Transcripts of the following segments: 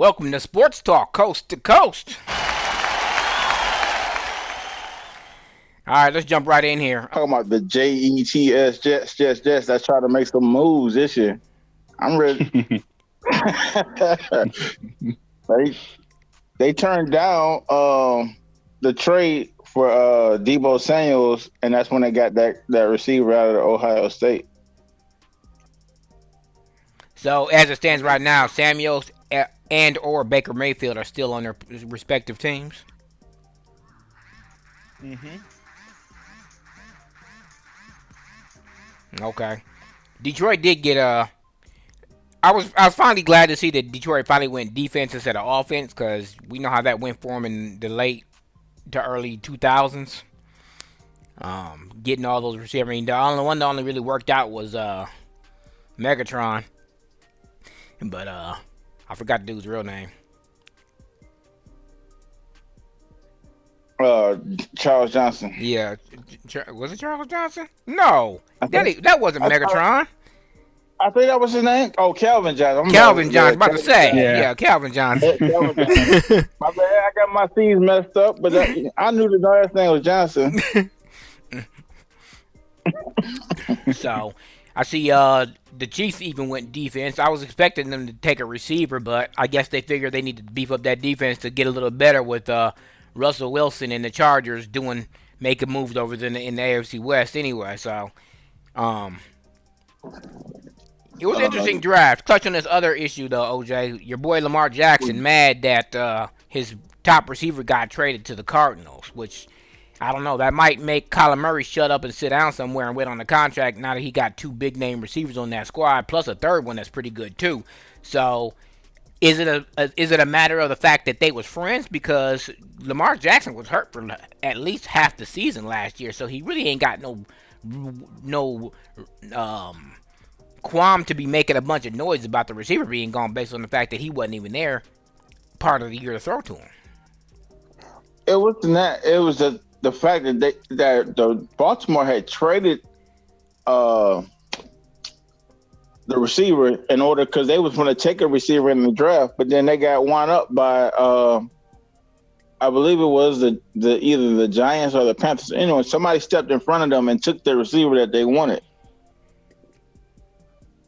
Welcome to Sports Talk, Coast to Coast. All right, let's jump right in here. Talking about the Jets that's trying to make some moves this year. I'm ready. they turned down the trade for Deebo Samuels, and that's when they got that receiver out of Ohio State. So as it stands right now, Samuels and or Baker Mayfield are still on their respective teams. Okay. Detroit did get I was finally glad to see that Detroit finally went defense instead of offense, because we know how that went for them in the late to early 2000s. Getting all those receivers. I mean, the only one that only really worked out was Megatron. But I forgot the dude's real name. Charles Johnson. Yeah, was it Charles Johnson? No, that wasn't Megatron. I think that was his name. Oh, Calvin Johnson. Calvin Johnson. About to say, yeah, Calvin Johnson. Calvin Johnson. My bad, I got my C's messed up, but I knew the last name was Johnson. So, I see the Chiefs even went defense. I was expecting them to take a receiver, but I guess they figured they need to beef up that defense to get a little better with Russell Wilson and the Chargers making moves over in the AFC West anyway. So, it was an interesting draft. Touch on this other issue, though, OJ. Your boy Lamar Jackson mad that his top receiver got traded to the Cardinals, which, I don't know, that might make Kyler Murray shut up and sit down somewhere and wait on the contract now that he got two big-name receivers on that squad, plus a third one that's pretty good, too. So, is it a matter of the fact that they was friends? Because Lamar Jackson was hurt for at least half the season last year, so he really ain't got no qualm to be making a bunch of noise about the receiver being gone based on the fact that he wasn't even there part of the year to throw to him. It wasn't that. It was the fact that the Baltimore had traded the receiver in order, because they was going to take a receiver in the draft, but then they got wound up by I believe it was the either the Giants or the Panthers. Anyway, somebody stepped in front of them and took the receiver that they wanted.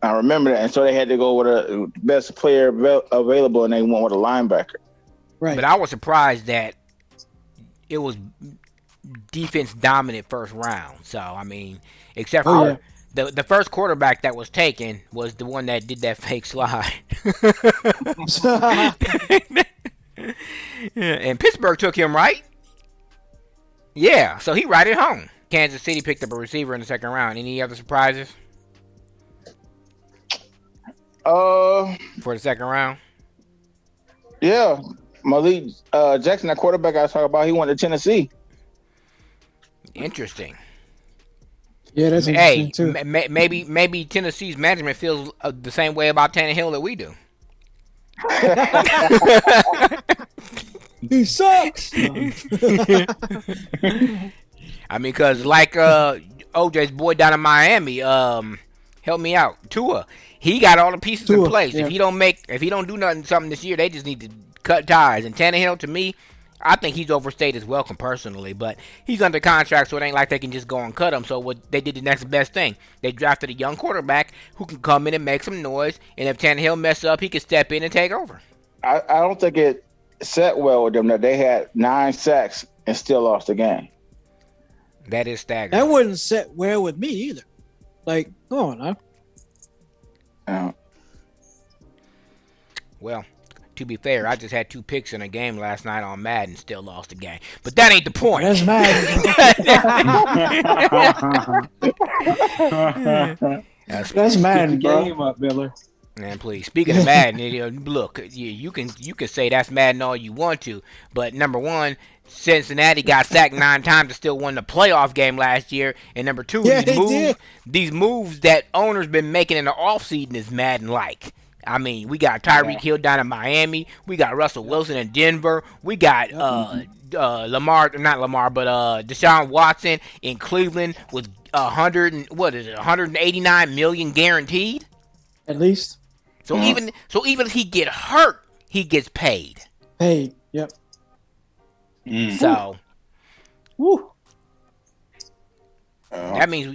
I remember that, and so they had to go with a best player available, and they went with a linebacker. Right. But I was surprised that it was defense dominant first round. So I mean, except for the first quarterback that was taken was the one that did that fake slide. And Pittsburgh took him, right? Yeah, so he right at home. Kansas City picked up a receiver in the second round. Any other surprises? For the second round? Yeah. Malik Jackson, that quarterback I was talking about, he went to Tennessee. Interesting. Yeah, that's interesting too. Maybe Tennessee's management feels the same way about Tannehill that we do. He sucks. I mean, because like OJ's boy down in Miami, help me out, Tua. He got all the pieces in place. Yeah. If he don't do something this year, they just need to cut ties. And Tannehill, to me, I think he's overstayed his welcome personally, but he's under contract, so it ain't like they can just go and cut him. So what they did the next best thing. They drafted a young quarterback who can come in and make some noise, and if Tannehill mess up, he can step in and take over. I don't think it set well with them that they had 9 sacks and still lost the game. That is staggering. That wouldn't set well with me either. Like, come on now. Well, to be fair, I just had 2 picks in a game last night on Madden, still lost the game. But that ain't the point. That's Madden. That's Madden, bro. Game up, Miller. Man, please. Speaking of Madden, look, you can say that's Madden all you want to, but number one, Cincinnati got sacked 9 times and still won the playoff game last year, and number 2, these moves that owners been making in the offseason is Madden-like. I mean, we got Tyreek Hill down in Miami, we got Russell Wilson in Denver, we got Deshaun Watson in Cleveland with 189 million guaranteed at least. So even if he get hurt, he gets paid. Paid. Yep. So Woo. that means,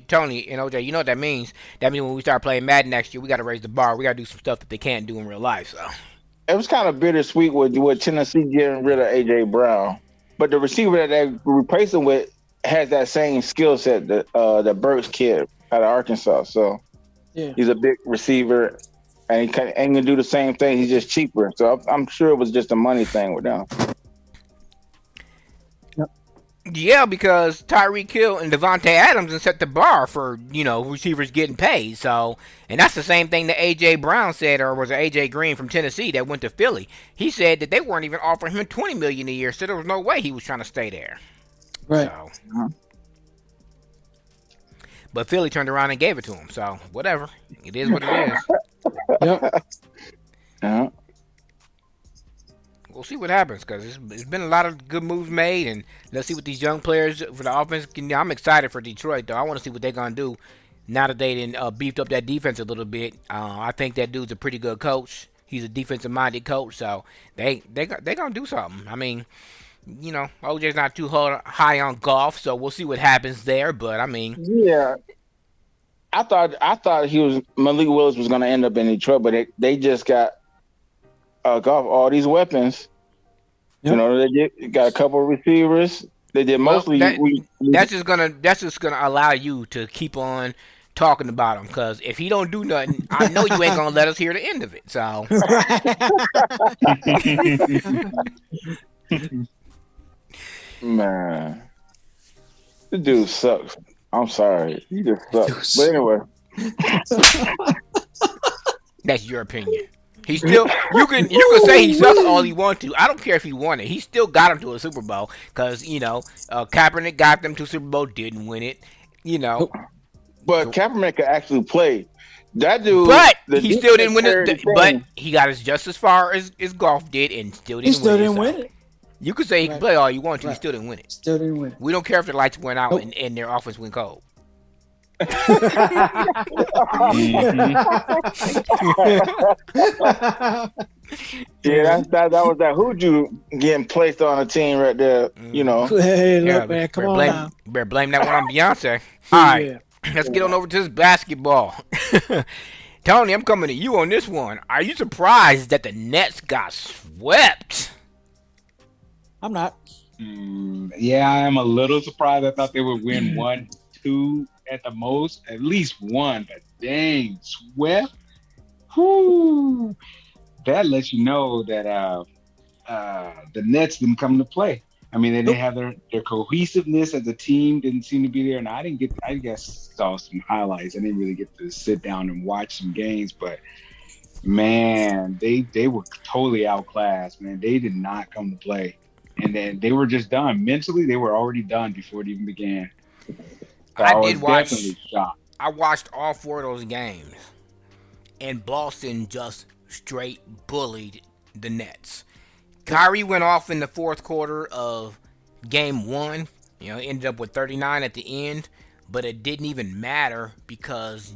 Tony and OJ, you know what that means? That means when we start playing Madden next year, we got to raise the bar. We got to do some stuff that they can't do in real life. So it was kind of bittersweet with Tennessee getting rid of AJ Brown, but the receiver that they replaced him with has that same skill set that the Burks kid out of Arkansas. So Yeah. he's a big receiver, and he ain't gonna do the same thing. He's just cheaper. So I'm sure it was just a money thing with them. yeah, because Tyreek Hill and Devontae Adams set the bar for receivers getting paid. So, and that's the same thing that AJ Brown said, or was it AJ Green from Tennessee that went to Philly? He said that they weren't even offering him $20 million a year, so there was no way he was trying to stay there. Right. So, but Philly turned around and gave it to him. So whatever, it is what it is. Yep. Yeah. We'll see what happens because it's been a lot of good moves made, and let's see what these young players for the offense can. I'm excited for Detroit, though. I want to see what they're gonna do now that they beefed up that defense a little bit. I think that dude's a pretty good coach. He's a defensive-minded coach, so they gonna do something. I mean, OJ's not too high on golf, so we'll see what happens there. But I mean, Yeah. I thought Malik Willis was going to end up in Detroit, but they just got all these weapons. Yep. They got a couple of receivers. They did mostly. That's just gonna allow you to keep on talking about him, because if he don't do nothing, I know you ain't gonna let us hear the end of it. So. Man, the dude sucks. I'm sorry, he just sucks. But anyway, that's your opinion. He still, you can say he sucks all he wants to. I don't care if he won it. He still got him to a Super Bowl because Kaepernick got them to Super Bowl, didn't win it. But Kaepernick could actually play. That dude, but he still didn't win it. But he got us just as far as Golf did, and still didn't win it. You could say he can play all you want to, he still didn't win it. Still didn't win it. We don't care if the lights went out and their offense went cold. Yeah, that was that hoodoo getting placed on a team right there. Hey, look, man, come on now. Better blame that one on Beyonce. All right, let's get on over to this basketball. Tony, I'm coming to you on this one. Are you surprised that the Nets got swept? I'm not. Yeah, I am a little surprised. I thought they would win 1-2 at the most, at least one. But dang, swept. Whoo! That lets you know that the Nets didn't come to play. I mean, they didn't have their cohesiveness as a team didn't seem to be there. And I guess saw some highlights. I didn't really get to sit down and watch some games, but man, they were totally outclassed. Man, they did not come to play. And then they were just done. Mentally, they were already done before it even began. So I was definitely shocked. I watched all 4 of those games, and Boston just straight bullied the Nets. Kyrie went off in the fourth quarter of game 1. Ended up with 39 at the end, but it didn't even matter because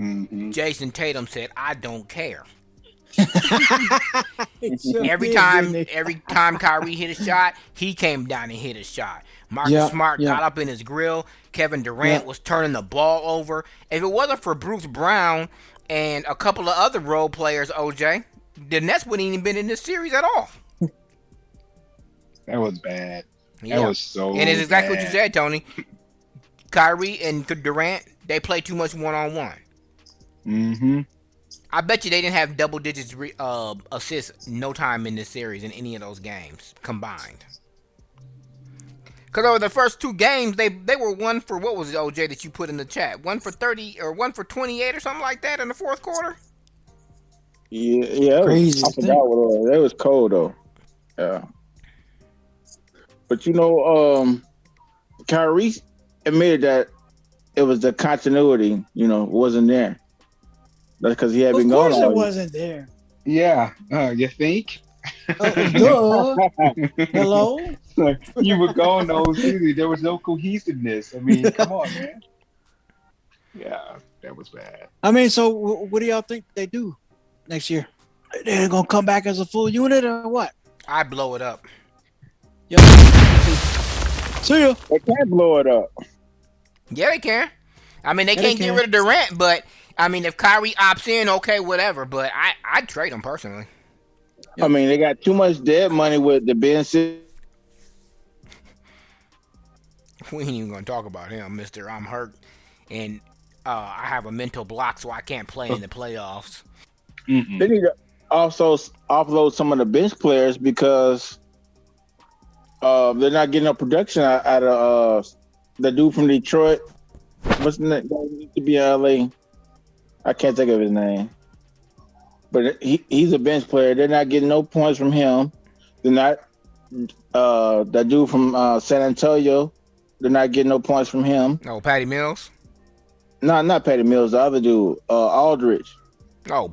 Jason Tatum said, "I don't care." Every time Kyrie hit a shot, he came down and hit a shot. Marcus Smart got up in his grill. Kevin Durant was turning the ball over. If it wasn't for Bruce Brown and a couple of other role players, OJ, the Nets wouldn't even been in this series at all. That was bad. That was so bad. And it's exactly what you said, Tony. Kyrie and Durant, they play too much one-on-one. Mm-hmm. I bet you they didn't have double digits assists no time in this series in any of those games combined. Because over the first 2 games, they were 1 for, what was it, OJ, that you put in the chat? 1 for 30 or 1 for 28 or something like that in the fourth quarter? Yeah. Crazy. I forgot what it was. It was cold, though. Yeah. But, Kyrie admitted that it was the continuity, wasn't there. That's because he had been going on. Of course it wasn't there. Yeah. You think? Duh. Hello? You were going those seasons. There was no cohesiveness. I mean, come on, man. Yeah, that was bad. I mean, so what do y'all think they do next year? They're gonna come back as a full unit or what? I blow it up. Yo, see ya. They can't blow it up. Yeah, they can. I mean, they Yeah, can't they get can. rid of Durant, but I mean, if Kyrie opts in, okay, whatever. But I'd trade him personally. I mean, they got too much dead money with the Ben Simmons. We ain't even gonna talk about him, Mister. I'm hurt, and I have a mental block, so I can't play in the playoffs. Mm-mm. They need to also offload some of the bench players because they're not getting no production out of the dude from Detroit. What's the name? He used to be in LA. I can't think of his name. But he's a bench player. They're not getting no points from him. They're not that dude from San Antonio. They're not getting no points from him. Oh, Patty Mills. No, not Patty Mills. The other dude, Aldridge. Oh,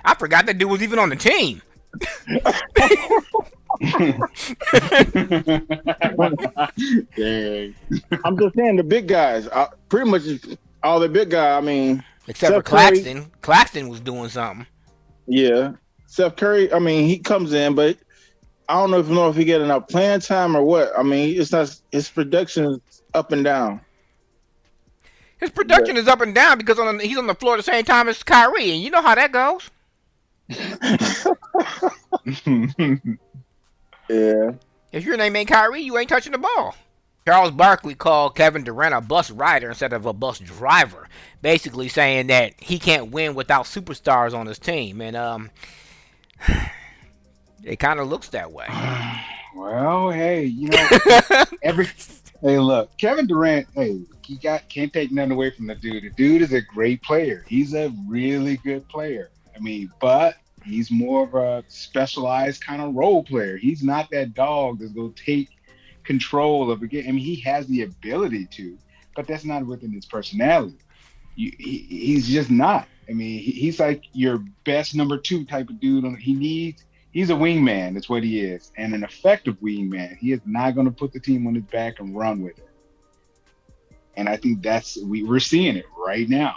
I forgot that dude was even on the team. Dang. I'm just saying the big guys. Pretty much all the big guys. I mean, Except for Steph Curry. Claxton. Claxton was doing something. Yeah, Steph Curry. I mean, he comes in, but I don't know if he get enough playing time or what. I mean, it's not his production is up and down. His production is up and down because he's on the floor at the same time as Kyrie, and you know how that goes. Yeah. If your name ain't Kyrie, you ain't touching the ball. Charles Barkley called Kevin Durant a bus rider instead of a bus driver, basically saying that he can't win without superstars on his team, and it kind of looks that way. Well, hey, hey, look, Kevin Durant, hey, can't take nothing away from the dude. The dude is a great player. He's a really good player. I mean, but he's more of a specialized kind of role player. He's not that dog that's going to take control of a game. I mean, he has the ability to, but that's not within his personality. He's just not. I mean, he's like your best number two type of dude. He's a wingman. That's what he is, and an effective wingman. He is not going to put the team on his back and run with it. And I think we're seeing it right now.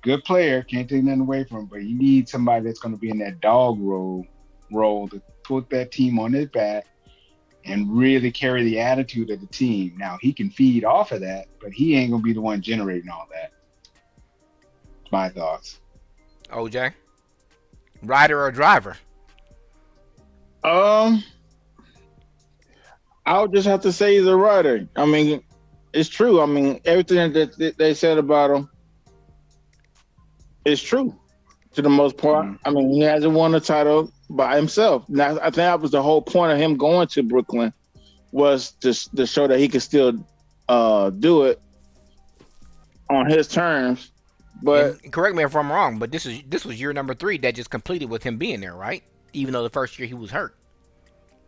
Good player, can't take nothing away from him, but you need somebody that's going to be in that dog role to put that team on his back and really carry the attitude of the team. Now, he can feed off of that, but he ain't going to be the one generating all that. My thoughts. OJ? Rider or driver? I would just have to say he's a rider. I mean, it's true. I mean, everything that they said about him is true to the most part. Mm-hmm. I mean, he hasn't won a title by himself. Now, I think that was the whole point of him going to Brooklyn, was to show that he could still do it on his terms. But and correct me if I'm wrong, but this was year number 3 that just completed with him being there, right? Even though the first year he was hurt.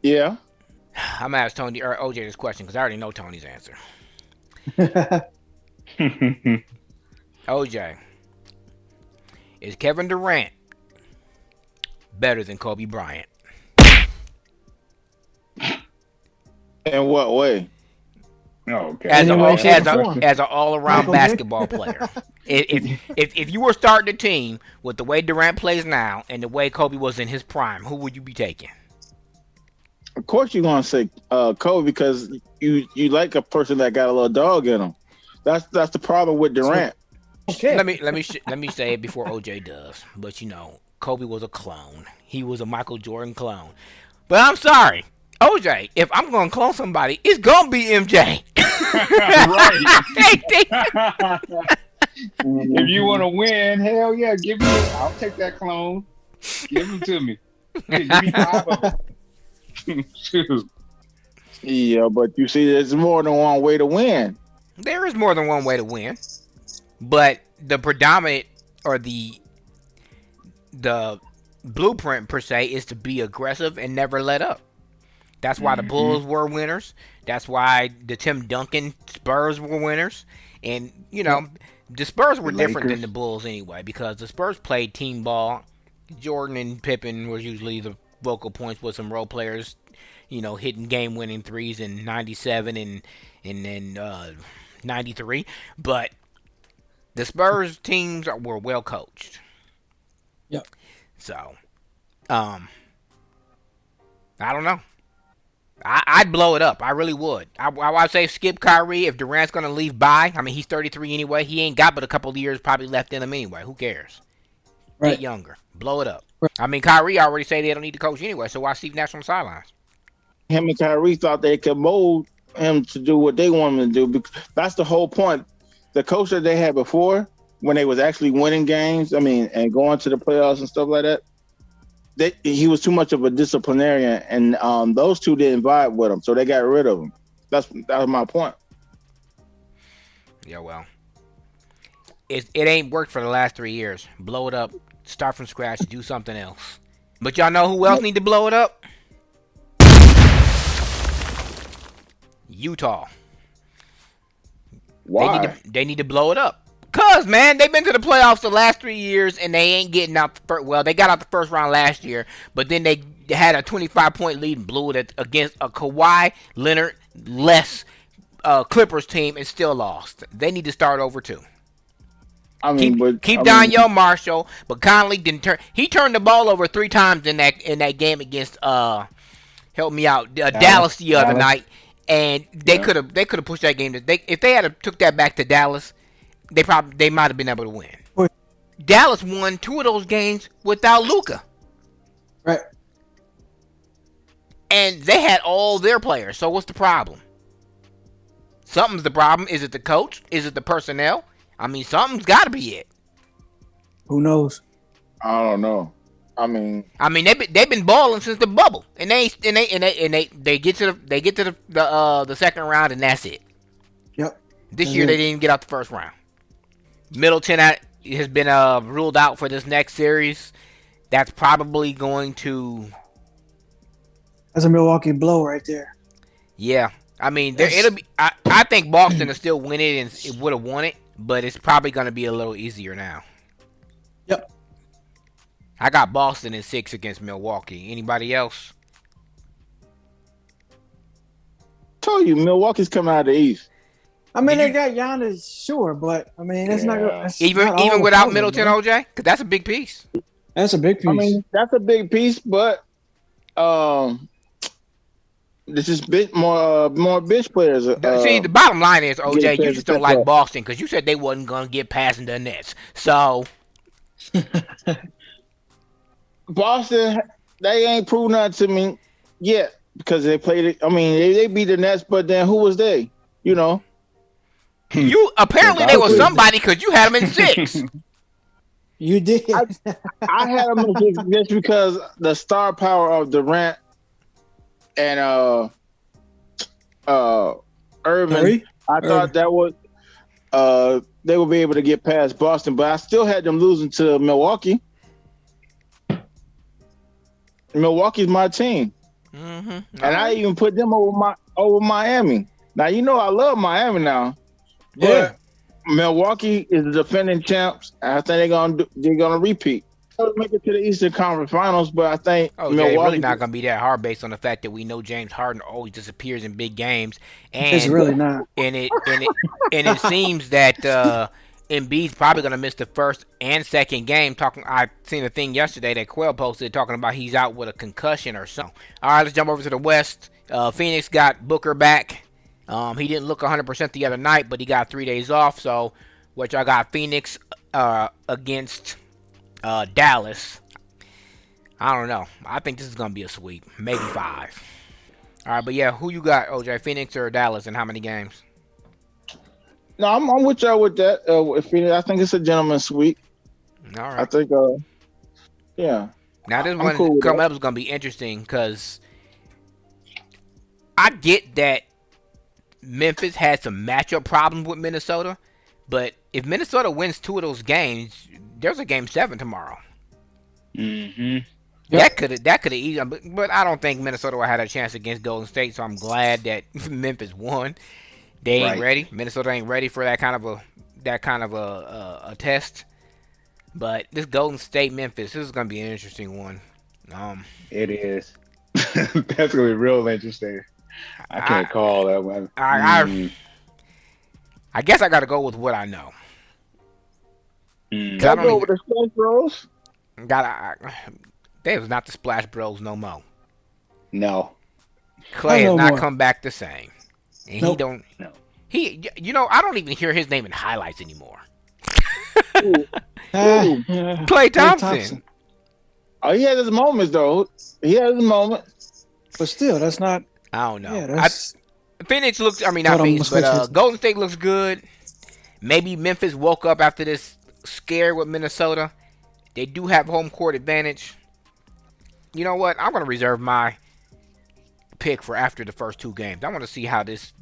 yeah, I'm gonna ask Tony or OJ this question because I already know Tony's answer. OJ, is Kevin Durant better than Kobe Bryant? in what way? Okay. As Anyway, shape, or an form. all-around Michael basketball player. If you were starting a team with the way Durant plays now and the way Kobe was in his prime, who would you be taking? Of course, you're gonna say Kobe because you like a person that got a little dog in him. That's the problem with Durant. Okay. Let me say it before OJ does. But Kobe was a clone. He was a Michael Jordan clone. But I'm sorry, OJ. If I'm gonna clone somebody, it's gonna be MJ. Right. If you want to win, hell yeah, give me it. I'll take that clone. Give them to me. Give me 5 of them. Shoot. Yeah, but you see, there's more than one way to win. There is more than one way to win, but the predominant or the blueprint per se is to be aggressive and never let up. That's why the Bulls were winners. That's why the Tim Duncan Spurs were winners. And, the Spurs were different than the Bulls anyway because the Spurs played team ball. Jordan and Pippen were usually the vocal points with some role players, hitting game-winning threes in 97 and then 93. But the Spurs teams were well coached. Yep. So, I don't know. I'd blow it up. I really would. I'd say skip Kyrie if Durant's gonna leave by. I mean, he's 33 anyway. He ain't got but a couple of years probably left in him anyway. Who cares? Right. Get younger. Blow it up. Right. I mean, Kyrie already said they don't need the coach anyway, so why Steve Nash on the sidelines? Him and Kyrie thought they could mold him to do what they want him to do. Because that's the whole point. The coach that they had before, when they was actually winning games, I mean, and going to the playoffs and stuff like that, he was too much of a disciplinarian, and those two didn't vibe with him, so they got rid of him. That was my point. Yeah, well, it ain't worked for the last 3 years. Blow it up, start from scratch, do something else. But y'all know who else need to blow it up? Utah. Why? They need to blow it up. Cause man, they've been to the playoffs the last 3 years and they ain't getting out the first. Well, they got out the first round last year, but then they had a 25-point lead and blew it against a Kawhi Leonard less Clippers team and still lost. They need to start over too. I mean, keep Danielle Marshall, but Conley didn't turn. He turned the ball over 3 times in that game against help me out Dallas the other night, and they could have pushed that game. If they had took that back to Dallas. They might have been able to win. Right. Dallas won 2 of those games without Luka. Right. And they had all their players. So what's the problem? Something's the problem. Is it the coach? Is it the personnel? I mean, something's got to be it. Who knows? I don't know. I mean, they've been balling since the bubble, and they get to the second round, and that's it. Yep. This year they didn't even get out the first round. Middleton has been ruled out for this next series. That's probably going to. That's a Milwaukee blow right there. Yeah, I mean, it'll be. I think Boston will still win it and it would have won it, but it's probably going to be a little easier now. Yep. I got Boston in 6 against Milwaukee. Anybody else? told you, Milwaukee's coming out of the East. I mean, they got Giannis, sure, but I mean, that's not that's even not all without puzzle, Middleton, man. OJ, because that's a big piece. That's a big piece. I mean, that's a big piece, but this is more bench players. See, the bottom line is, OJ, you just don't like up. Boston because you said they wasn't gonna get past the Nets. So Boston, they ain't proved nothing to me yet because they played it. I mean, they beat the Nets, but then who was they? You know, you apparently they were somebody because you had them in 6. You did. I had them just because the star power of Durant and Irvin. Curry? I thought that would they would be able to get past Boston, but I still had them losing to Milwaukee. Milwaukee's my team, and I even put them over Miami. Now you know I love Miami now, but Yeah. Milwaukee is the defending champs. I think they're gonna repeat. They'll make it to the Eastern Conference Finals, but I think Oh, Milwaukee it's really not going to be that hard based on the fact that we know James Harden always disappears in big games, and It's really not. it seems that Embiid's probably going to miss the first and second game. I seen a thing yesterday that Quell posted talking about he's out with a concussion or something. All right, let's jump over to the West. Phoenix got Booker back. He didn't look 100% the other night, but he got 3 days off. So, which I got Phoenix against Dallas. I don't know. I think this is going to be a sweep. Maybe 5. All right, but yeah, who you got, OJ? Phoenix or Dallas, and how many games? No, I'm with y'all with that. I think it's a gentleman's sweep. All I right. think, yeah. Now, this I'm one cool with coming that. up is going to be interesting because I get that Memphis had some matchup problems with Minnesota, but if Minnesota wins 2 of those games, there's a game 7 tomorrow. Mm-hmm. That could have easily, but I don't think Minnesota will have a chance against Golden State. So I'm glad that Memphis won. They ain't Right. ready. Minnesota ain't ready for that kind of a test. But this Golden State Memphis, this is gonna be an interesting one. It is. That's gonna be real interesting. I can't call that one. I guess I got to go with what I know. I Y'all don't go even- with the Spurs Rose? The They was not the Splash Bros no more. No. Clay has no not more. come back the same. And Nope. he don't. No. I don't even hear his name in highlights anymore. Klay Thompson. Oh, he had his moments though. He had his moments. But still, that's not. I don't know. Yeah, that's. Phoenix looks. I mean, not Total Phoenix, but misfits. Golden State looks good. Maybe Memphis woke up after this scare with Minnesota. They do have home court advantage. You know what? I'm gonna reserve my pick for after the first two games. I want to see how these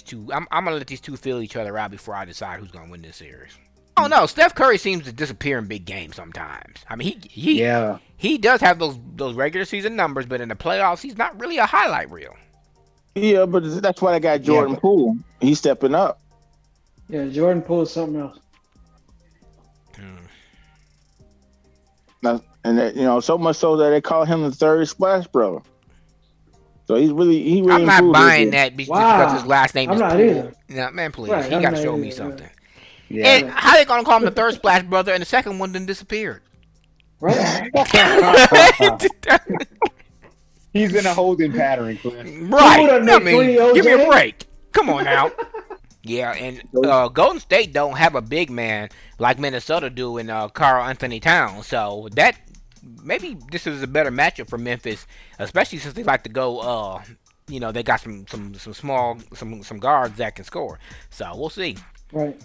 two. I'm gonna let these two feel each other out before I decide who's gonna win this series. I don't know. Steph Curry seems to disappear in big games sometimes. I mean, he does have those regular season numbers, but in the playoffs, he's not really a highlight reel. Yeah, but that's why they got Jordan Poole. He's stepping up. Yeah, Jordan Poole is something else. Now, and that, so much so that they call him the third Splash Brother. So he really. I'm not improved buying this that because Wow. his last name I'm is not Poole. either. No, man, please. Right, He I'm got to not show me either, something. Yeah. And how they gonna call him the third Splash Brother and the second one then disappeared? Right? He's in a holding pattern, Cliff. Right. Who done I make mean, 20 give me a OJ? break. Come on now. Yeah, and Golden State don't have a big man like Minnesota do in Karl Anthony Towns. So that maybe this is a better matchup for Memphis, especially since they like to go. They got some small guards that can score. So we'll see. Right.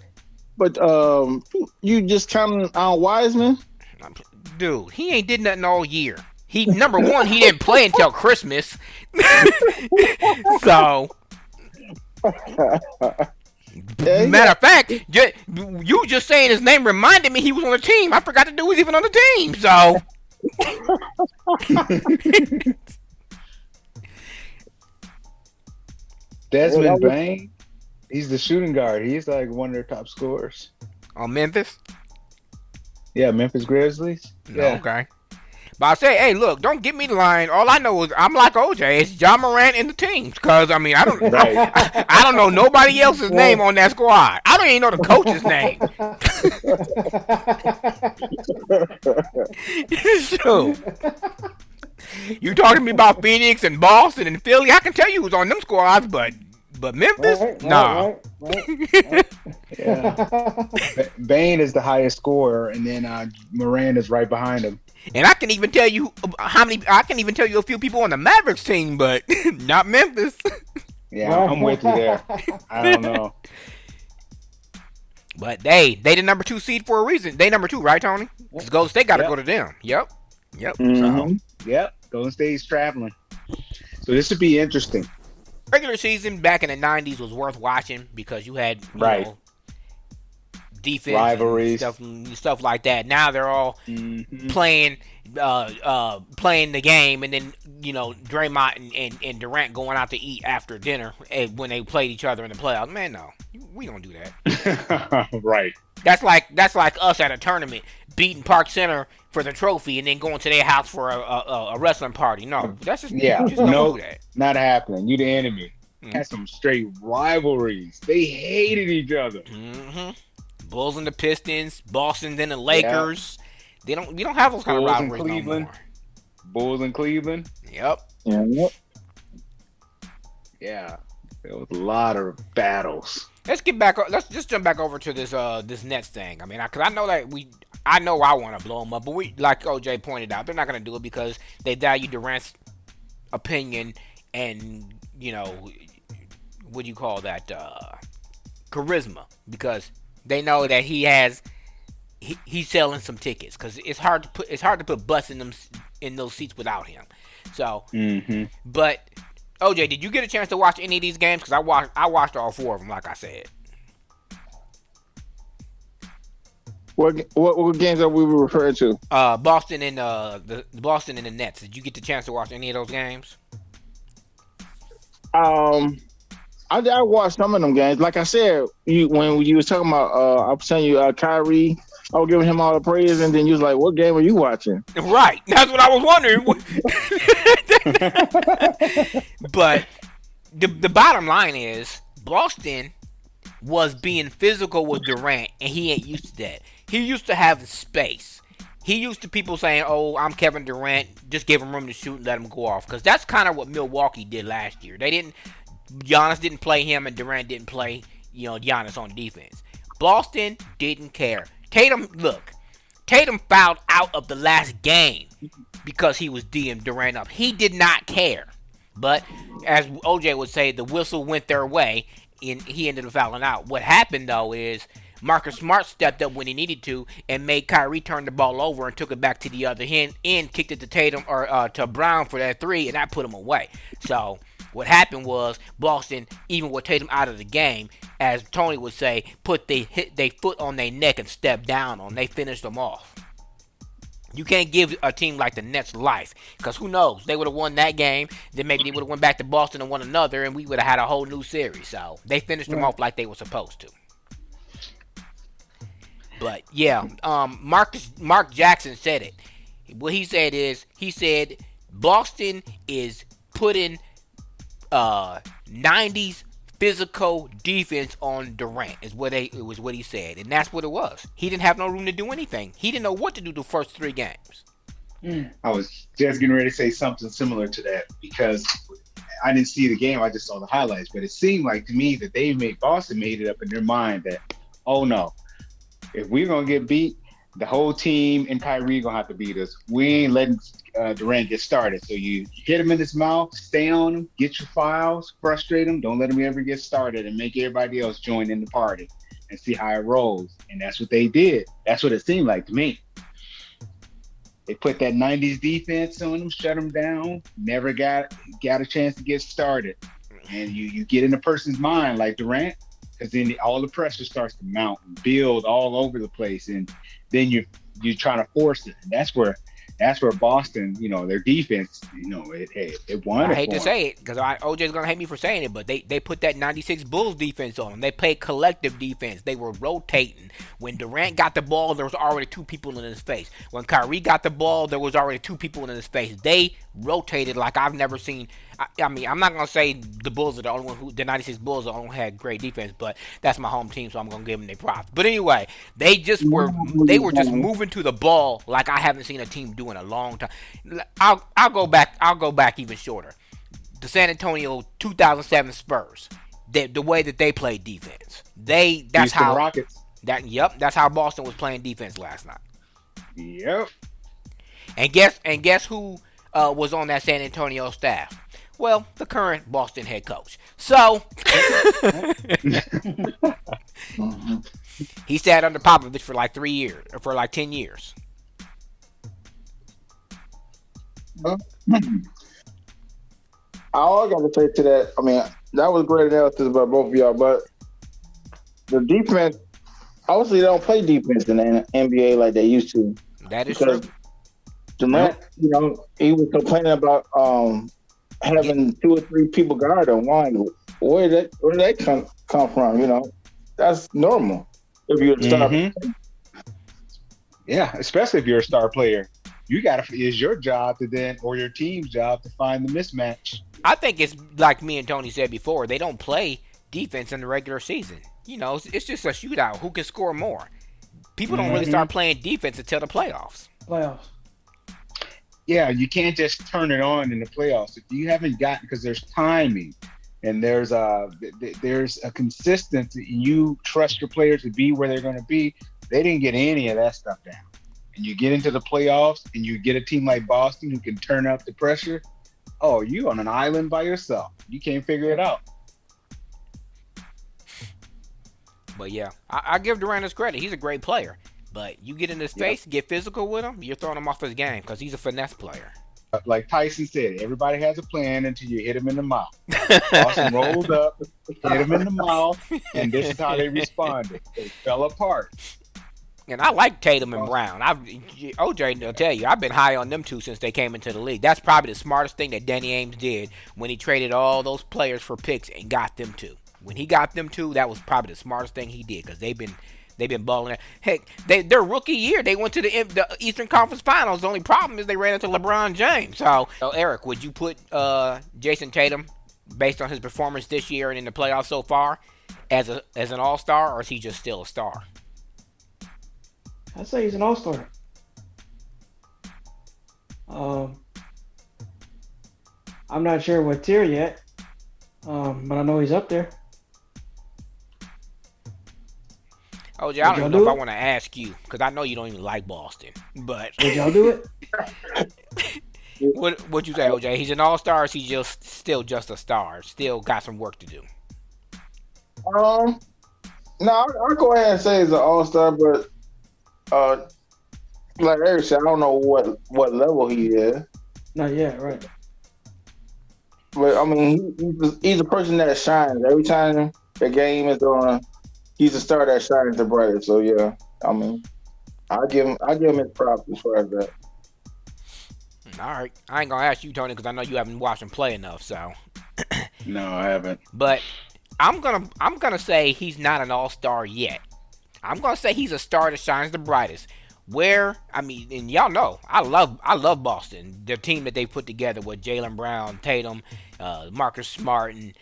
But you just counting on Wiseman? Dude, he ain't did nothing all year. He number one, he didn't play until Christmas. So, matter of fact, you just saying his name reminded me he was on the team. I forgot the dude was even on the team. So, Desmond Bain, he's the shooting guard. He's like one of their top scorers. on Memphis. Yeah, Memphis Grizzlies. Yeah. Okay. But I say, hey, look, don't get me the line. All I know is I'm like OJ. It's John Morant in the teams. Because, I mean, I don't Right. I don't know nobody else's name on that squad. I don't even know the coach's name. So, you talking to me about Phoenix and Boston and Philly? I can tell you who's on them squads, but Memphis? Nah. Yeah. Bain is the highest scorer, and then Moran is right behind him. And I can even tell you a few people on the Mavericks team, but not Memphis. Yeah, I'm with you there. I don't know. But they the number 2 seed for a reason. They number 2, right, Tony? Because Golden State got to Yep. go to them. Yep. Mhm. Yep, Golden State's traveling. So this would be interesting. Regular season back in the 90s was worth watching because you had you Right. know, defense Rivalries. and stuff like that. Now they're all Mhm. playing the game, and then Draymond and Durant going out to eat after dinner when they played each other in the playoffs. Man, no, we don't do that. Right. That's like us at a tournament beating Park Center for the trophy and then going to their house for a wrestling party. No, that's just Yeah. you just don't No. do that. Not happening. You the enemy. Mhm. Had some straight rivalries. They hated each other. Mm-hmm. Bulls and the Pistons, Boston and the Lakers. We don't have those kind of Bulls and rivalries no Cleveland. more. Bulls in Cleveland. Yep. Yeah. Yeah. There was a lot of battles. Let's get back. Let's just jump back over to this Nets thing. I mean, because I know that I know I want to blow them up, but like OJ pointed out, they're not going to do it because they value Durant's opinion and what do you call that, charisma, because they know that he's selling some tickets because it's hard to put butts in those seats without him. So, but OJ, did you get a chance to watch any of these games? Because I watched all 4 of them, like I said. What games are we referring to? Boston and the Boston and the Nets. Did you get the chance to watch any of those games? I watched some of them games. Like I said, when you was talking about, I was telling you, Kyrie, I was giving him all the praise, and then you was like, "What game are you watching?" Right. That's what I was wondering. But the bottom line is, Boston was being physical with Durant, and he ain't used to that. He used to have space. he used to people saying, "Oh, I'm Kevin Durant. Just give him room to shoot and let him go off." Because that's kind of what Milwaukee did last year. Giannis didn't play him, and Durant didn't play, Giannis on defense. Boston didn't care. Tatum fouled out of the last game because he was D'ing Durant up. He did not care. But as OJ would say, the whistle went their way, and he ended up fouling out. What happened, though, is Marcus Smart stepped up when he needed to and made Kyrie turn the ball over and took it back to the other end, kicked it to Tatum or to Brown for that three, and that put him away. So what happened was Boston, even with Tatum out of the game, as Tony would say, put they foot on their neck and stepped down on. They finished them off. You can't give a team like the Nets life, because who knows? They would have won that game, then maybe they would have went back to Boston and won another, and we would have had a whole new series. So they finished them off like they were supposed to. But yeah, Mark Jackson said it. What he said is, Boston is putting 90s physical defense on Durant it was what he said, and that's what it was. He didn't have no room to do anything. He didn't know what to do the first 3 games. I was just getting ready to say something similar to that, because I didn't see the game, I just saw the highlights, but it seemed like to me that Boston made it up in their mind that, oh no, if we're gonna get beat, the whole team and Kyrie gonna have to beat us. We ain't letting Durant get started. So you hit him in his mouth, stay on him, get your fouls, frustrate him, don't let him ever get started, and make everybody else join in the party and see how it rolls. And that's what they did. That's what it seemed like to me. They put that 90s defense on him, shut him down, never got a chance to get started. And you get in a person's mind like Durant, because then all the pressure starts to mount and build all over the place, and then you're trying to force it. And that's where Boston, their defense, it won. I hate to say it, because OJ's gonna hate me for saying it, but they put that 96 Bulls defense on them. They played collective defense. They were rotating. When Durant got the ball, there was already 2 people in his face. When Kyrie got the ball, there was already 2 people in his face. They rotated like I've never seen. I mean, I'm not gonna say the Bulls are the only one the 96 Bulls are the only one who had great defense, but that's my home team, so I'm gonna give them their props. But anyway, they were just moving to the ball like I haven't seen a team do in a long time. I'll go back even shorter. The San Antonio 2007 Spurs, the way that they played defense. That's Houston how Rockets. That's how Boston was playing defense last night. Yep. And guess who was on that San Antonio staff? Well, the current Boston head coach. So he sat under Popovich for like 3 years, or for like 10 years. All I got to say to that, I mean, that was great analysis by both of y'all, but the defense, obviously they don't play defense in the NBA like they used to. That is true. Durant, he was complaining about having 2 or 3 people guard him. Where did that come from? That's normal if you're a star. Mm-hmm. Yeah, especially if you're a star player. It's your job to then, or your team's job to find the mismatch. I think it's like me and Tony said before. They don't play defense in the regular season. It's just a shootout. Who can score more? People don't really start playing defense until the playoffs. Yeah, you can't just turn it on in the playoffs. If you haven't gotten, because there's timing and there's a consistency, and you trust your players to be where they're going to be. They didn't get any of that stuff down. And you get into the playoffs and you get a team like Boston who can turn up the pressure. Oh, you on an island by yourself. You can't figure it out. But yeah, I give Durant his credit. He's a great player. But you get in his face, get physical with him, you're throwing him off his game, because he's a finesse player. Like Tyson said, everybody has a plan until you hit him in the mouth. Boston rolled up, hit him in the mouth, and this is how they responded. They fell apart. And I like Tatum and Brown. OJ will tell you, I've been high on them 2 since they came into the league. That's probably the smartest thing that Danny Ainge did when he traded all those players for picks and got them 2. When he got them 2, that was probably the smartest thing he did, because they've been balling. Heck, their rookie year, they went to the Eastern Conference Finals. The only problem is they ran into LeBron James. So Eric, would you put Jason Tatum, based on his performance this year and in the playoffs so far, as an all-star, or is he just still a star? I'd say he's an all-star. Um, I'm not sure what tier yet, but I know he's up there. OJ, I Would don't y'all even know if do I it? want to ask you because I know you don't even like Boston. But Would y'all do it? what you say, OJ? He's an all-star. Or is he just still just a star? Still got some work to do. Um, no, I'll go ahead and say he's an all star, but uh, like Eric said, I don't know what level he is. Not yet, right? But I mean, he's a person that shines every time the game is on. He's a star that shines the brightest. So yeah, I mean, I give him his props as far as that. All right, I ain't gonna ask you, Tony, because I know you haven't watched him play enough. So, No, I haven't. but I'm gonna say he's not an all-star yet. I'm gonna say he's a star that shines the brightest. Where I mean, and y'all know, I love Boston. The team that they put together with Jaylen Brown, Tatum, Marcus Smart, and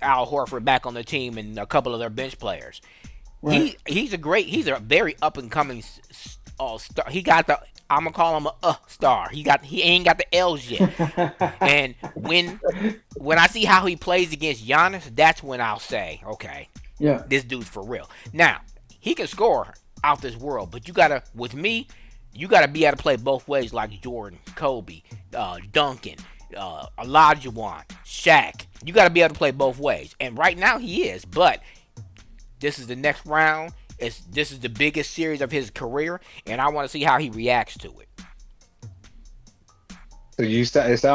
Al Horford back on the team, and a couple of their bench players. Right. He's a very up and coming all star. He got the I'm gonna call him a star. He ain't got the L's yet. And when I see how he plays against Giannis, that's when I'll say, okay, Yeah. this dude's for real. Now, he can score out this world, but you gotta be able to play both ways like Jordan, Kobe, Duncan, Olajuwon, Shaq. You gotta be able to play both ways. And right now he is, but this is the next round. This is the biggest series of his career, and I want to see how he reacts to it. So it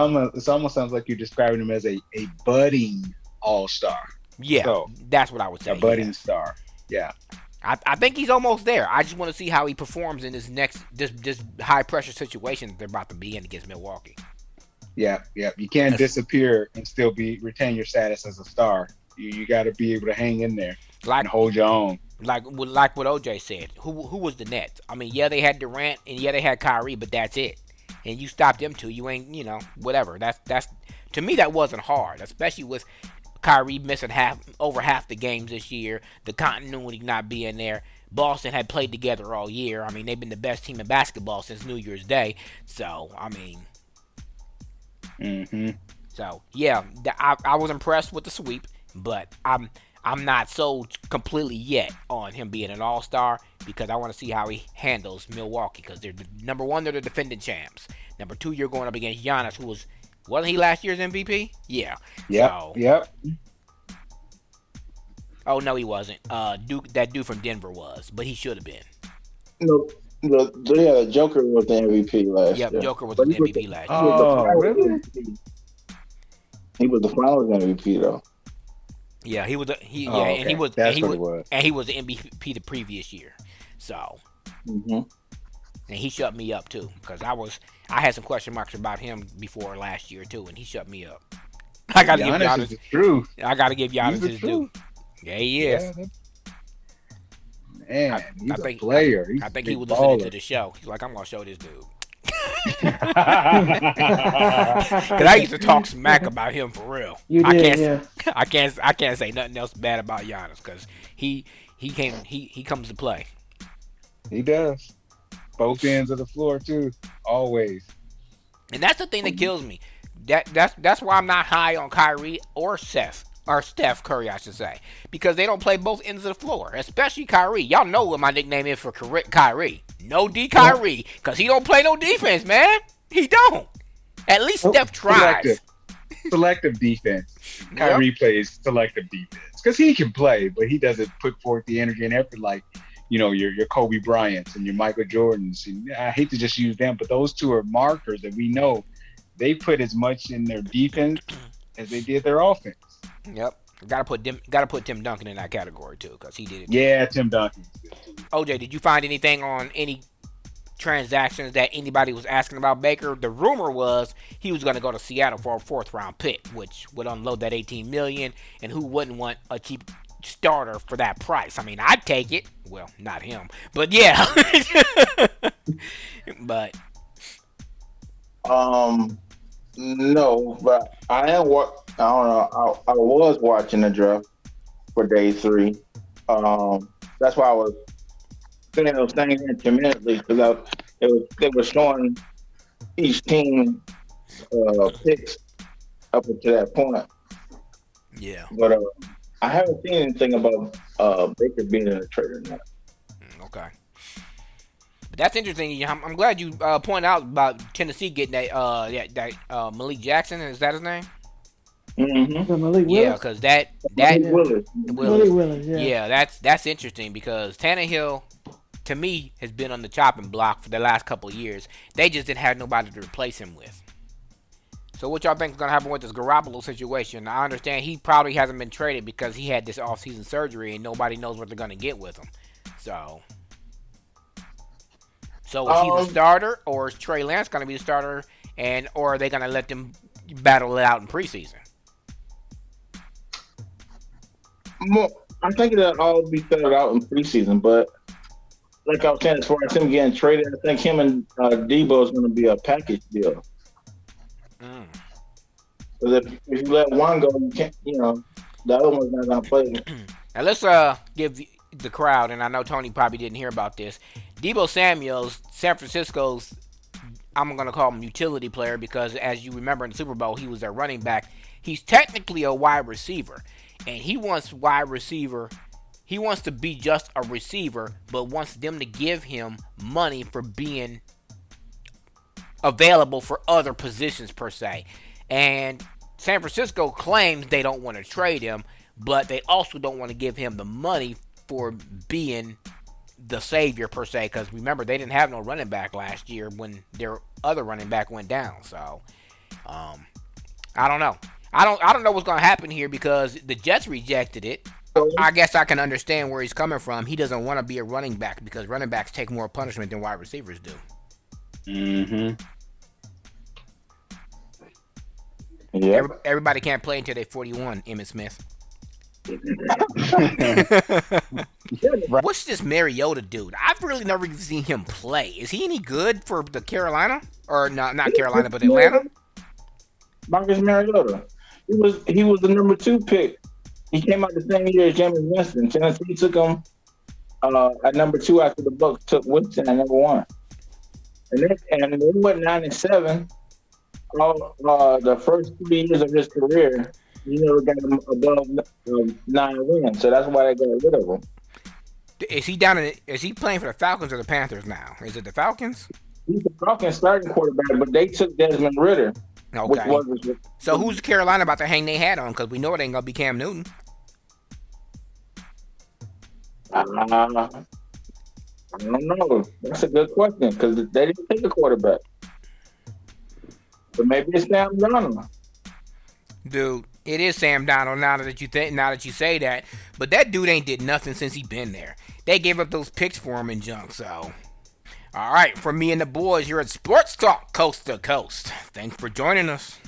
almost sounds like you're describing him as a budding all-star. Yeah, So, that's what I would say. a budding Yeah. star. Yeah. I think he's almost there. I just want to see how he performs in this high pressure situation that they're about to be in against Milwaukee. Yeah. You can't disappear and still retain your status as a star. You got to be able to hang in there Like and hold your own. like what OJ said. Who was the Nets? I mean, yeah, they had Durant and yeah, they had Kyrie, but that's it. And you stopped them two. You ain't, whatever. That's to me that wasn't hard, especially with Kyrie missing over half the games this year, the continuity not being there. Boston had played together all year. I mean, they've been the best team in basketball since New Year's Day. So, I mean, Mm-hmm. so yeah, I was impressed with the sweep, but I'm not sold completely yet on him being an all-star because I want to see how he handles Milwaukee because they're number one, they're the defending champs. Number two, you're going up against Giannis, who wasn't he last year's MVP? Yeah. Yep. Oh no, he wasn't. That dude from Denver was, but he should have been. No, the Joker was the MVP last year. Yep, Joker was the MVP last year. Oh, really? He was the Finals MVP though. Yeah, he was. Okay. And he was. That's and he what was, it was. and he was the MVP the previous year. So, and he shut me up too because I had some question marks about him before last year too, and he shut me up. I gotta give Giannis is Giannis. the truth. I gotta give Giannis He's the his due. truth. Yeah, he is. Yeah, man, he's I a think player. He's I think a he big was listening baller. to the show. He's like, I'm gonna show this dude. Yeah. Cause I used to talk smack about him for real. You I did, can't, yeah. I can't say nothing else bad about Giannis because he comes to play. He does. Both ends of the floor too. Always. And that's the thing that kills me. That's why I'm not high on Kyrie or Steph Curry, I should say, because they don't play both ends of the floor, especially Kyrie. Y'all know what my nickname is for Kyrie. No D Kyrie, because he don't play no defense, man. He don't. At least Steph tries. Selective defense. Kyrie plays selective defense because he can play, but he doesn't put forth the energy and effort like, your Kobe Bryants and your Michael Jordans. And I hate to just use them, but those two are markers that we know they put as much in their defense as they did their offense. Yep. Gotta put Tim Duncan in that category too, because he did it. Yeah, Tim Duncan. OJ, did you find anything on any transactions that anybody was asking about Baker? The rumor was he was going to go to Seattle for a 4th round pick, which would unload that $18 million, and who wouldn't want a cheap starter for that price? I mean, I'd take it. Well, not him, but yeah. But no, but I am what I don't know. I was watching the draft for day 3. That's why I was saying those things intermittently because they were showing each team picks up until that point. Yeah. But I haven't seen anything about Baker being in a trade or not. Okay. But that's interesting. I'm glad you pointed out about Tennessee getting that Malik Jackson. Is that his name? Mm-hmm. Malik Willis. Yeah, because that Willis. Malik Willis. Yeah. yeah, that's interesting because Tannehill, to me, has been on the chopping block for the last couple of years. They just didn't have nobody to replace him with. So what y'all think is going to happen with this Garoppolo situation? I understand he probably hasn't been traded because he had this offseason surgery and nobody knows what they're going to get with him. So is he the starter, or is Trey Lance going to be the starter, or are they going to let them battle it out in preseason? I think it'll all be figured out in preseason, but like I was saying, as far as him getting traded, I think him and Debo is going to be a package deal. Because if you let one go, you can't. The other one's not going to play. Now let's give the crowd, and I know Tony probably didn't hear about this. Deebo Samuel's San Francisco's, I'm going to call him utility player because, as you remember in the Super Bowl, he was their running back. He's technically a wide receiver, and he wants wide receiver. He wants to be just a receiver, but wants them to give him money for being available for other positions per se. And San Francisco claims they don't want to trade him, but they also don't want to give him the money for being the savior per se, because remember, they didn't have no running back last year when their other running back went down. So I don't know. I don't know what's going to happen here because the Jets rejected it. I guess I can understand where he's coming from. He doesn't want to be a running back because running backs take more punishment than wide receivers do. Mm-hmm. Yeah. Everybody can't play until they're 41, Emmitt Smith. What's this Mariota dude? I've really never even seen him play. Is he any good for the Carolina? Or not Carolina, but Atlanta? Marcus Mariota. He was the number 2 pick. He came out the same year as Jameis Winston. Tennessee took him at number 2 after the Bucs took Winston at number 1. And they went 9-7. The first 3 years of his career, he never got him above 9 wins. So that's why they got rid of him. Is he playing for the Falcons or the Panthers now? Is it the Falcons? He's the Falcons starting quarterback, but they took Desmond Ridder. Okay. So who's Carolina about to hang their hat on? Because we know it ain't going to be Cam Newton. I don't know. That's a good question because they didn't take a quarterback. But maybe it's Sam Darnold. Dude, it is Sam Darnold now that you say that. But that dude ain't did nothing since he been there. They gave up those picks for him and junk, so. All right, from me and the boys, you're at Sports Talk Coast to Coast. Thanks for joining us.